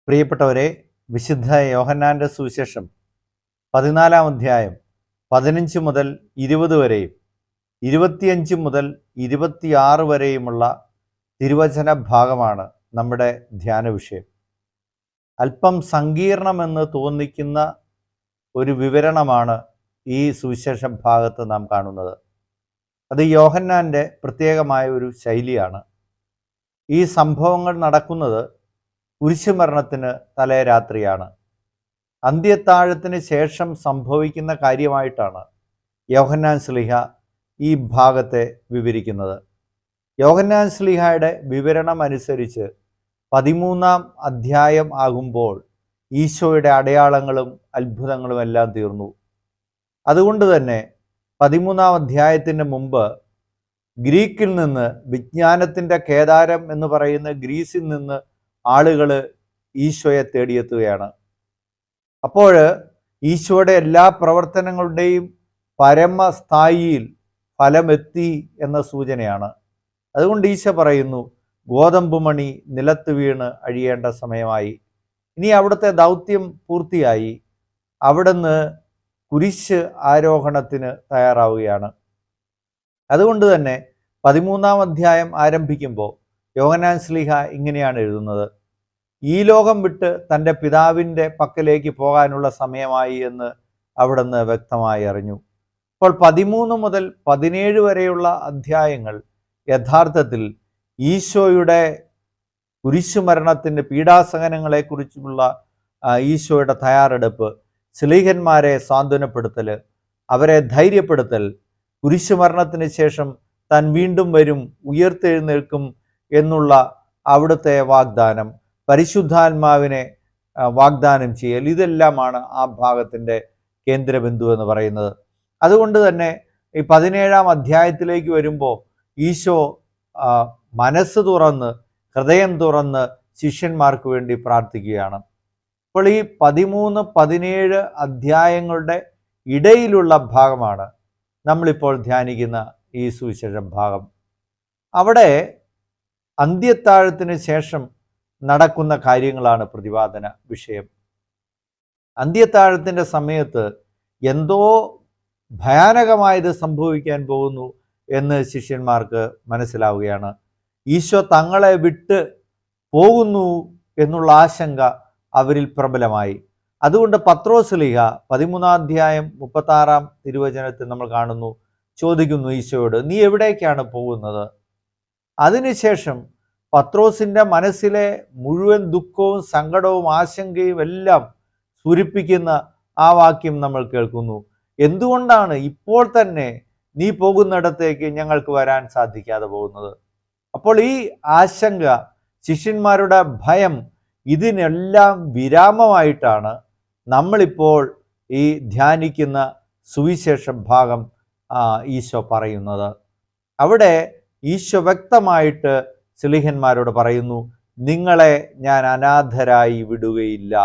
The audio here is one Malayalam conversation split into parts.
പ്രിയപ്പെട്ടവരെ, വിശുദ്ധ യോഹന്നാന്റെ സുവിശേഷം 14 അധ്യായം 15 മുതൽ 20 വരെയും 25 മുതൽ 26 വരെയുമുള്ള തിരുവചന ഭാഗമാണ് നമ്മുടെ ധ്യാന വിഷയം. അല്പം സങ്കീർണമെന്ന് തോന്നിക്കുന്ന ഒരു വിവരണമാണ് ഈ സുവിശേഷ ഭാഗത്ത് നാം കാണുന്നത്. അത് യോഹന്നാന്റെ പ്രത്യേകമായ ഒരു ശൈലിയാണ്. ഈ സംഭവങ്ങൾ നടക്കുന്നത് കുരിശുമരണത്തിന് തലേ രാത്രിയാണ്. അന്ത്യത്താഴത്തിന് ശേഷം സംഭവിക്കുന്ന കാര്യമായിട്ടാണ് യോഹന്നാൻ ശ്ലീഹ ഈ ഭാഗത്തെ വിവരിക്കുന്നത്. യോഹന്നാൻ ശ്ലീഹയുടെ വിവരണം അനുസരിച്ച് 13-ാം അധ്യായം ആകുമ്പോൾ ഈശോയുടെ അടയാളങ്ങളും അത്ഭുതങ്ങളും എല്ലാം തീർന്നു. അതുകൊണ്ട് തന്നെ 13-ാം അധ്യായത്തിന് മുമ്പ് ഗ്രീക്കിൽ നിന്ന്, വിജ്ഞാനത്തിൻ്റെ കേദാരം എന്ന് പറയുന്ന ഗ്രീസിൽ നിന്ന് ആളുകൾ ഈശോയെ തേടിയെത്തുകയാണ്. അപ്പോൾ ഈശോയുടെ എല്ലാ പ്രവർത്തനങ്ങളുടെയും പരമസ്ഥായിയിൽ ഫലമെത്തി എന്ന സൂചനയാണ്. അതുകൊണ്ട് ഈശോ പറയുന്നു, ഗോതമ്പ് മണി നിലത്ത് വീണ് അഴിയേണ്ട സമയമായി. ഇനി അവിടുത്തെ ദൗത്യം പൂർത്തിയായി. അവിടുന്ന് കുരിശ് ആരോഹണത്തിന് തയ്യാറാവുകയാണ്. അതുകൊണ്ട് തന്നെ 13-ാം അധ്യായം ആരംഭിക്കുമ്പോൾ യോഹന്നാൻ ശ്ലീഹ ഇങ്ങനെയാണ് എഴുതുന്നത്: ഈ ലോകം വിട്ട് തൻ്റെ പിതാവിൻ്റെ പക്കലേക്ക് പോകാനുള്ള സമയമായി എന്ന് അവിടുന്ന് വ്യക്തമായി അറിഞ്ഞു. അപ്പോൾ 13 മുതൽ 17 വരെയുള്ള അധ്യായങ്ങൾ യഥാർത്ഥത്തിൽ ഈശോയുടെ കുരിശുമരണത്തിൻ്റെ പീഡാസഹനങ്ങളെക്കുറിച്ചുള്ള ഈശോയുടെ തയ്യാറെടുപ്പ്, ശ്ലീഹന്മാരെ സാന്ത്വനപ്പെടുത്തൽ, അവരെ ധൈര്യപ്പെടുത്തൽ, കുരിശുമരണത്തിന് ശേഷം താൻ വീണ്ടും വരും, ഉയർത്തെഴുന്നേൽക്കും എന്നുള്ള അവിടുത്തെ വാഗ്ദാനം, പരിശുദ്ധാത്മാവിനെ വാഗ്ദാനം ചെയ്യൽ, ഇതെല്ലാമാണ് ആ ഭാഗത്തിൻ്റെ കേന്ദ്രബിന്ദു എന്ന് പറയുന്നത്. അതുകൊണ്ട് തന്നെ ഈ 17-ാം അധ്യായത്തിലേക്ക് വരുമ്പോൾ ഈശോ മനസ്സ് തുറന്ന്, ഹൃദയം തുറന്ന് ശിഷ്യന്മാർക്ക് വേണ്ടി പ്രാർത്ഥിക്കുകയാണ്. അപ്പോൾ ഈ 13-17 അധ്യായങ്ങളുടെ ഇടയിലുള്ള ഭാഗമാണ് നമ്മളിപ്പോൾ ധ്യാനിക്കുന്ന ഈ സുവിശേഷ ഭാഗം. അവിടെ അന്ത്യത്താഴത്തിന് ശേഷം നടക്കുന്ന കാര്യങ്ങളാണ് പ്രതിപാദന വിഷയം. അന്ത്യത്താഴത്തിൻ്റെ സമയത്ത് എന്തോ ഭയാനകമായത് സംഭവിക്കാൻ പോകുന്നു എന്ന് ശിഷ്യന്മാർക്ക് മനസ്സിലാവുകയാണ്. ഈശോ തങ്ങളെ വിട്ട് പോകുന്നു എന്നുള്ള ആശങ്ക അവരിൽ പ്രബലമായി. അതുകൊണ്ട് പത്രോസ് ശ്ലീഹ 13-ാം അധ്യായം 36-ാം തിരുവചനത്തിൽ നമ്മൾ കാണുന്നു, ചോദിക്കുന്നു ഈശോയോട്, നീ എവിടേക്കാണ് പോകുന്നത്? അതിനുശേഷം പത്രോസിൻ്റെ മനസ്സിലെ മുഴുവൻ ദുഃഖവും സങ്കടവും ആശങ്കയും എല്ലാം സ്ഫുരിപ്പിക്കുന്ന ആ വാക്യം നമ്മൾ കേൾക്കുന്നു. എന്തുകൊണ്ടാണ് ഇപ്പോൾ തന്നെ നീ പോകുന്നിടത്തേക്ക് ഞങ്ങൾക്ക് വരാൻ സാധിക്കാതെ പോകുന്നത്? അപ്പോൾ ഈ ആശങ്ക, ശിഷ്യന്മാരുടെ ഭയം, ഇതിനെല്ലാം വിരാമമായിട്ടാണ് നമ്മളിപ്പോൾ ഈ ധ്യാനിക്കുന്ന സുവിശേഷ ഭാഗം ഈശോ പറയുന്നത്. അവിടെ ഈശോ വ്യക്തമായിട്ട് ശ്ലീഹന്മാരോട് പറയുന്നു, നിങ്ങളെ ഞാൻ അനാഥരായി വിടുകയില്ല,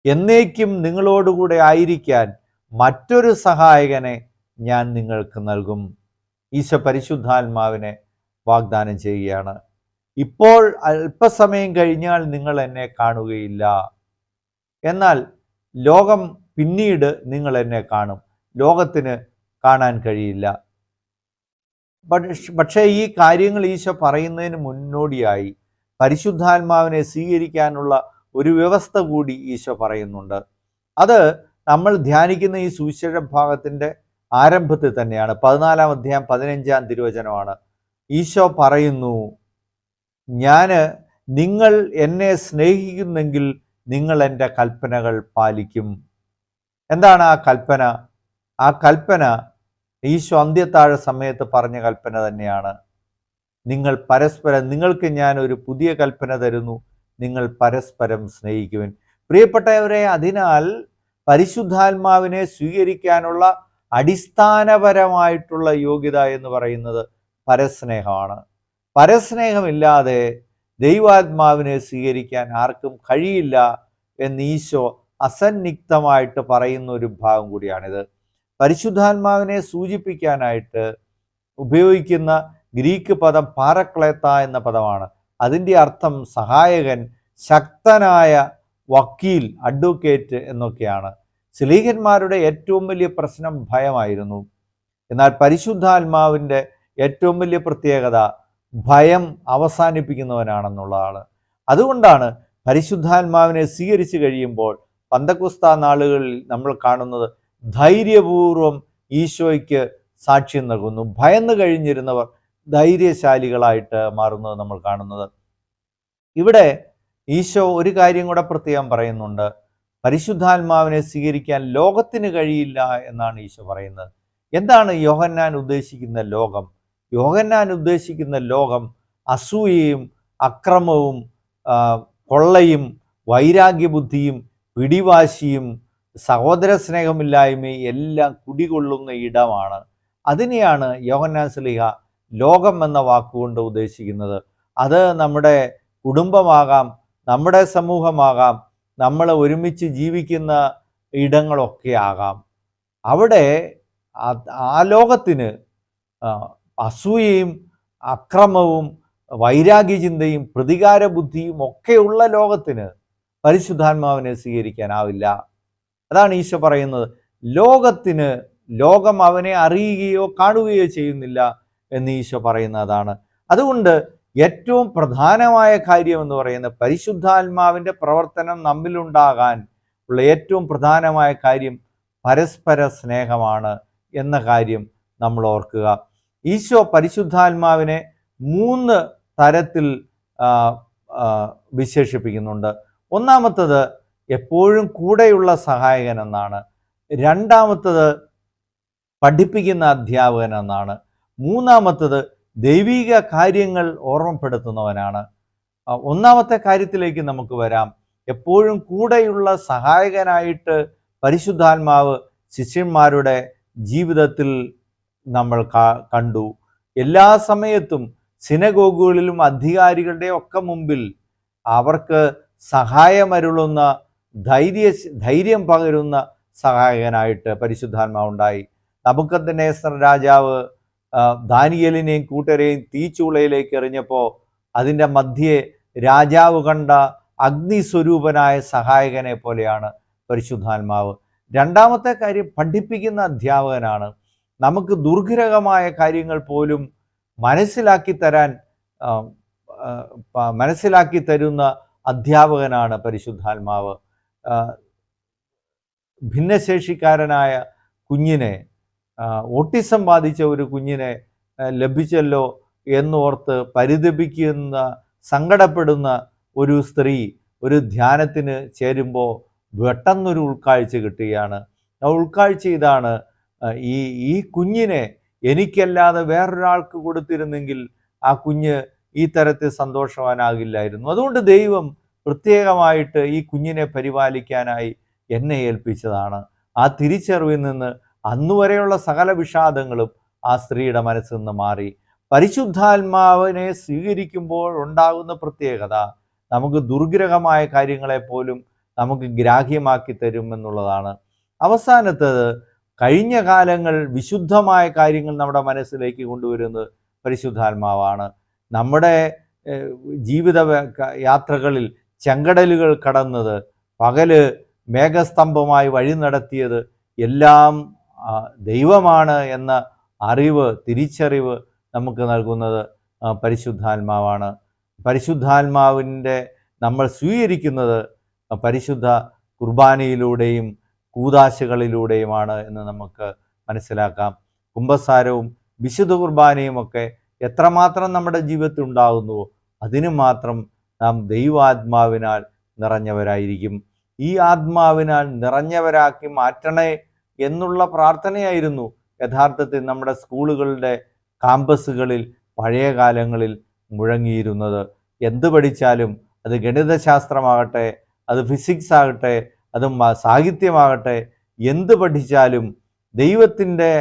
എന്നേക്കും നിങ്ങളോടുകൂടെ ആയിരിക്കാൻ മറ്റൊരു സഹായകനെ ഞാൻ നിങ്ങൾക്ക് നൽകും. ഈശോ പരിശുദ്ധാത്മാവിനെ വാഗ്ദാനം ചെയ്യുകയാണ്. ഇപ്പോൾ അല്പസമയം കഴിഞ്ഞാൽ നിങ്ങൾ എന്നെ കാണുകയില്ല, എന്നാൽ ലോകം പിന്നീട് നിങ്ങൾ എന്നെ കാണും. ലോകത്തിന് കാണാൻ കഴിയില്ല. പക്ഷേ ഈ കാര്യങ്ങൾ ഈശോ പറയുന്നതിന് മുന്നോടിയായി പരിശുദ്ധാത്മാവിനെ സ്വീകരിക്കാനുള്ള ഒരു വ്യവസ്ഥ കൂടി ഈശോ പറയുന്നുണ്ട്. അത് നമ്മൾ ധ്യാനിക്കുന്ന ഈ സുവിശേഷ ഭാഗത്തിൻ്റെ ആരംഭത്തിൽ തന്നെയാണ്. 14-ാം അധ്യായം 15-ാം തിരുവചനമാണ്. ഈശോ പറയുന്നു, നിങ്ങൾ എന്നെ സ്നേഹിക്കുന്നെങ്കിൽ നിങ്ങൾ എൻ്റെ കൽപ്പനകൾ പാലിക്കും. എന്താണ് ആ കൽപ്പന? ആ കൽപ്പന ഈശോ അന്ത്യത്താഴ സമയത്ത് പറഞ്ഞ കൽപ്പന തന്നെയാണ്. നിങ്ങൾ പരസ്പരം, നിങ്ങൾക്ക് ഞാൻ ഒരു പുതിയ കൽപ്പന തരുന്നു, നിങ്ങൾ പരസ്പരം സ്നേഹിക്കുവിൻ. പ്രിയപ്പെട്ടവരെ, അതിനാൽ പരിശുദ്ധാത്മാവിനെ സ്വീകരിക്കാനുള്ള അടിസ്ഥാനപരമായിട്ടുള്ള യോഗ്യത എന്ന് പറയുന്നത് പരസ്നേഹമാണ്. പരസ്നേഹമില്ലാതെ ദൈവാത്മാവിനെ സ്വീകരിക്കാൻ ആർക്കും കഴിയില്ല എന്ന് ഈശോ അസന്നിഗ്ധമായിട്ട് പറയുന്ന ഒരു ഭാഗം കൂടിയാണിത്. പരിശുദ്ധാത്മാവിനെ സൂചിപ്പിക്കാനായിട്ട് ഉപയോഗിക്കുന്ന ഗ്രീക്ക് പദം പാരക്ലേത്ത എന്ന പദമാണ്. അതിൻ്റെ അർത്ഥം സഹായകൻ, ശക്തനായ വക്കീൽ, അഡ്വക്കേറ്റ് എന്നൊക്കെയാണ്. ശ്ലീഹന്മാരുടെ ഏറ്റവും വലിയ പ്രശ്നം ഭയമായിരുന്നു. എന്നാൽ പരിശുദ്ധാത്മാവിൻ്റെ ഏറ്റവും വലിയ പ്രത്യേകത ഭയം അവസാനിപ്പിക്കുന്നവനാണെന്നുള്ളതാണ്. അതുകൊണ്ടാണ് പരിശുദ്ധാത്മാവിനെ സ്വീകരിച്ചു കഴിയുമ്പോൾ പന്തക്കുസ്താ നാളുകളിൽ നമ്മൾ കാണുന്നത് ധൈര്യപൂർവം ഈശോയ്ക്ക് സാക്ഷ്യം നൽകുന്നു. ഭയന്നു കഴിഞ്ഞിരുന്നവർ ധൈര്യശാലികളായിട്ട് മാറുന്നത് നമ്മൾ കാണുന്നത്. ഇവിടെ ഈശോ ഒരു കാര്യം കൂടെ പ്രത്യേകം പറയുന്നുണ്ട്. പരിശുദ്ധാത്മാവിനെ സ്വീകരിക്കാൻ ലോകത്തിന് കഴിയില്ല എന്നാണ് ഈശോ പറയുന്നത്. എന്താണ് യോഹന്നാൻ ഉദ്ദേശിക്കുന്ന ലോകം? യോഹന്നാൻ ഉദ്ദേശിക്കുന്ന ലോകം അസൂയയും അക്രമവും കൊള്ളയും വൈരാഗ്യബുദ്ധിയും പിടിവാശിയും സഹോദര സ്നേഹമില്ലായ്മയും എല്ലാം കുടികൊള്ളുന്ന ഇടമാണ്. അതിനെയാണ് യോഹന്നാൻ ശ്ലീഹ ലോകം എന്ന വാക്കുകൊണ്ട് ഉദ്ദേശിക്കുന്നത്. അത് നമ്മുടെ കുടുംബമാകാം, നമ്മുടെ സമൂഹമാകാം, നമ്മൾ ഒരുമിച്ച് ജീവിക്കുന്ന ഇടങ്ങളൊക്കെ ആകാം. അവിടെ ആ ലോകത്തിന് അസൂയയും അക്രമവും വൈരാഗ്യചിന്തയും പ്രതികാര ബുദ്ധിയും ഒക്കെയുള്ള ലോകത്തിന് പരിശുദ്ധാത്മാവിനെ സ്വീകരിക്കാനാവില്ല. അതാണ് ഈശോ പറയുന്നത്. ലോകം അവനെ അറിയുകയോ കാണുകയോ ചെയ്യുന്നില്ല എന്ന് ഈശോ പറയുന്നതാണ്. അതുകൊണ്ട് ഏറ്റവും പ്രധാനമായ കാര്യം എന്ന് പറയുന്നത് പരിശുദ്ധാത്മാവിൻ്റെ പ്രവർത്തനം നമ്മിലുണ്ടാകാൻ ഉള്ള ഏറ്റവും പ്രധാനമായ കാര്യം പരസ്പര സ്നേഹമാണ് എന്ന കാര്യം നമ്മൾ ഓർക്കുക. ഈശോ പരിശുദ്ധാത്മാവിനെ 3 തരത്തിൽ വിശേഷിപ്പിക്കുന്നുണ്ട്. ഒന്നാമത്തത് എപ്പോഴും കൂടെയുള്ള സഹായകൻ എന്നാണ്. രണ്ടാമത്തത് പഠിപ്പിക്കുന്ന അധ്യാപകൻ എന്നാണ്. മൂന്നാമത്തത് ദൈവിക കാര്യങ്ങൾ ഓർമ്മപ്പെടുത്തുന്നവനാണ്. ഒന്നാമത്തെ കാര്യത്തിലേക്ക് നമുക്ക് വരാം. എപ്പോഴും കൂടെയുള്ള സഹായകനായിട്ട് പരിശുദ്ധാത്മാവ് ശിഷ്യന്മാരുടെ ജീവിതത്തിൽ നമ്മൾ കണ്ടു. എല്ലാ സമയത്തും സിനഗോഗുകളിലും അധികാരികളുടെ ഒക്കെ മുമ്പിൽ അവർക്ക് സഹായമരുളുന്ന ധൈര്യം പകരുന്ന സഹായകനായിട്ട് പരിശുദ്ധാത്മാവുണ്ടായി. നബൂഖദ്നേസർ രാജാവ് ദാനിയേലിനെയും കൂട്ടരെയും തീച്ചൂളയിലേക്ക് എറിഞ്ഞപ്പോൾ അതിൻ്റെ മധ്യേ രാജാവ് കണ്ട അഗ്നിസ്വരൂപനായ സഹായകനെ പോലെയാണ് പരിശുദ്ധാത്മാവ്. രണ്ടാമത്തെ കാര്യം പഠിപ്പിക്കുന്ന അധ്യാപകനാണ്. നമുക്ക് ദുർഗ്രഹമായ കാര്യങ്ങൾ പോലും മനസ്സിലാക്കി തരുന്ന അധ്യാപകനാണ് പരിശുദ്ധാത്മാവ്. ഭിന്നശേഷിക്കാരനായ കുഞ്ഞിനെ, ഓട്ടിസം ബാധിച്ച ഒരു കുഞ്ഞിനെ ലഭിച്ചല്ലോ എന്നോർത്ത് പരിതപിക്കുന്ന സങ്കടപ്പെടുന്ന ഒരു സ്ത്രീ ഒരു ധ്യാനത്തിന് ചേരുമ്പോൾ പെട്ടെന്നൊരു ഉൾക്കാഴ്ച കിട്ടുകയാണ്. ആ ഉൾക്കാഴ്ച ഇതാണ്: ഈ കുഞ്ഞിനെ എനിക്കല്ലാതെ വേറൊരാൾക്ക് കൊടുത്തിരുന്നെങ്കിൽ ആ കുഞ്ഞ് ഈ തരത്തിൽ സന്തോഷവാനാകില്ലായിരുന്നു. അതുകൊണ്ട് ദൈവം പ്രത്യേകമായിട്ട് ഈ കുഞ്ഞിനെ പരിപാലിക്കാനായി എന്നെ ഏൽപ്പിച്ചതാണ്. ആ തിരിച്ചറിവിൽ നിന്ന് അന്നുവരെയുള്ള സകല വിഷാദങ്ങളും ആ സ്ത്രീയുടെ മനസ്സിൽ നിന്ന് മാറി. പരിശുദ്ധാത്മാവിനെ സ്വീകരിക്കുമ്പോൾ ഉണ്ടാകുന്ന പ്രത്യേകത നമുക്ക് ദുർഗ്രഹമായ കാര്യങ്ങളെപ്പോലും നമുക്ക് ഗ്രാഹ്യമാക്കി തരും എന്നുള്ളതാണ്. അവസാനത്തേത്, കഴിഞ്ഞ കാലങ്ങൾ വിശുദ്ധമായ കാര്യങ്ങൾ നമ്മുടെ മനസ്സിലേക്ക് കൊണ്ടുവരുന്നത് പരിശുദ്ധാത്മാവാണ്. നമ്മുടെ ജീവിത യാത്രകളിൽ ചെങ്കടലുകൾ കടന്നത്, പകല് മേഘസ്തംഭമായി വഴി നടത്തിയത് എല്ലാം ദൈവമാണ് എന്ന തിരിച്ചറിവ് നമുക്ക് നൽകുന്നത് പരിശുദ്ധാത്മാവാണ്. പരിശുദ്ധാത്മാവിൻ്റെ നമ്മൾ സ്വീകരിക്കുന്നത് പരിശുദ്ധ കുർബാനയിലൂടെയും കൂദാശകളിലൂടെയുമാണ് എന്ന് നമുക്ക് മനസ്സിലാക്കാം. കുമ്പസാരവും വിശുദ്ധ കുർബാനയും ഒക്കെ എത്രമാത്രം നമ്മുടെ ജീവിതത്തിൽ ഉണ്ടാകുന്നുവോ അതിനു മാത്രം നാം ദൈവാത്മാവിനാൽ നിറഞ്ഞവരായിരിക്കും. ഈ ആത്മാവിനാൽ നിറഞ്ഞവരാക്കി മാറ്റണേ എന്നുള്ള പ്രാർത്ഥനയായിരുന്നു യഥാർത്ഥത്തിൽ നമ്മുടെ സ്കൂളുകളുടെ കാമ്പസുകളിൽ പഴയ കാലങ്ങളിൽ മുഴങ്ങിയിരുന്നത്. എന്ത് പഠിച്ചാലും, അത് ഗണിതശാസ്ത്രമാകട്ടെ, അത് ഫിസിക്സ് ആകട്ടെ, അത് സാഹിത്യമാകട്ടെ, എന്ത് പഠിച്ചാലും ദൈവത്തിൻ്റെ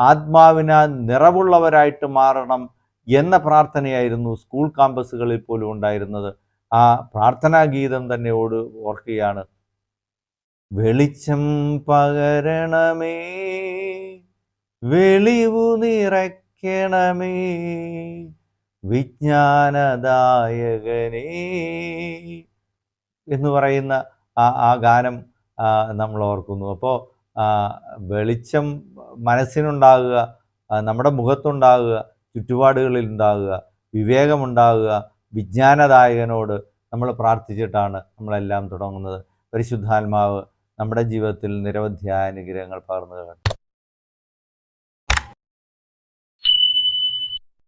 ആത്മാവിനാൽ നിറവുള്ളവരായിട്ട് മാറണം എന്ന പ്രാർത്ഥനയായിരുന്നു സ്കൂൾ കാമ്പസുകളിൽ പോലും ഉണ്ടായിരുന്നത്. ആ പ്രാർത്ഥനാ ഗീതം തന്നെ ഓർക്കുകയാണ്: വെളിച്ചം പകരണമേ, വെളിവു നിറയ്ക്കണമേ, വിജ്ഞാനദായകനേ എന്ന് പറയുന്ന ആ ഗാനം നമ്മൾ ഓർക്കുന്നു. അപ്പോൾ വെളിച്ചം മനസ്സിനുണ്ടാകുക, നമ്മുടെ മുഖത്തുണ്ടാകുക, ചുറ്റുപാടുകളിൽ ഉണ്ടാകുക, വിവേകമുണ്ടാകുക, വിജ്ഞാനദായകനോട് നമ്മൾ പ്രാർത്ഥിച്ചിട്ടാണ് നമ്മളെല്ലാം തുടങ്ങുന്നത്. പരിശുദ്ധാത്മാവ് നമ്മുടെ ജീവിതത്തിൽ നിരവധിയായ അനുഗ്രഹങ്ങൾ പകർന്നു തരട്ടെ.